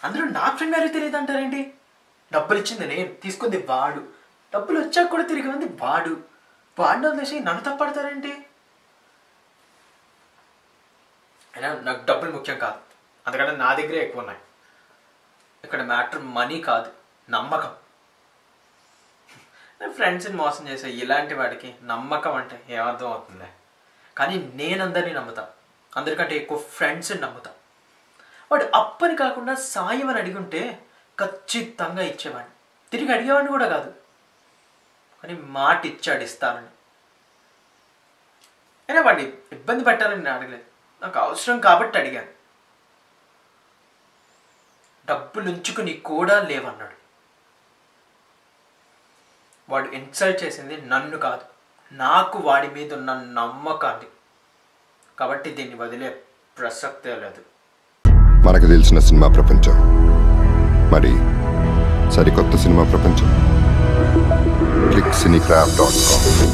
అందులో నా friend value తెలియదు అంటారేంటి? డబ్బులు ఇచ్చింది నేను, తీసుకుంది వాడు, డబ్బులు వచ్చాక కూడా తిరిగి ఉంది వాడు. వాడిని వదిలేసి నన్ను తప్పడతారేంటి? అయినా నాకు డబ్బులు ముఖ్యం కాదు, అందుకని నా దగ్గరే ఎక్కువ ఉన్నాయి. ఇక్కడ మ్యాటర్ మనీ కాదు, నమ్మకం. ఫ్రెండ్స్ని మోసం చేసే ఇలాంటి వాడికి నమ్మకం అంటే ఏమర్థం అవుతుందిలే. కానీ నేను అందరినీ నమ్ముతా, అందరికంటే ఎక్కువ ఫ్రెండ్స్ని నమ్ముతా. వాడు అప్పని కాకుండా సాయం అని అడిగుంటే ఖచ్చితంగా ఇచ్చేవాడిని, తిరిగి అడిగేవాడిని కూడా కాదు. కానీ మాట ఇచ్చాడు ఇస్తానని. అయినా వాడిని ఇబ్బంది పెట్టాలని నేను అడగలేదు, నాకు అవసరం కాబట్టి అడిగాను. డబ్బులు ఉంచుకుని కూడా లేవన్నాడు. వాడు ఇన్సల్ట్ చేసింది నన్ను కాదు, నాకు వాడి మీద ఉన్న నమ్మకాన్ని. కాబట్టి దీన్ని వదిలే ప్రసక్తే లేదు. మనకు తెలిసిన సినిమా ప్రపంచం, మరి సరికొత్త సినిమా ప్రపంచం. clickcinicraft.com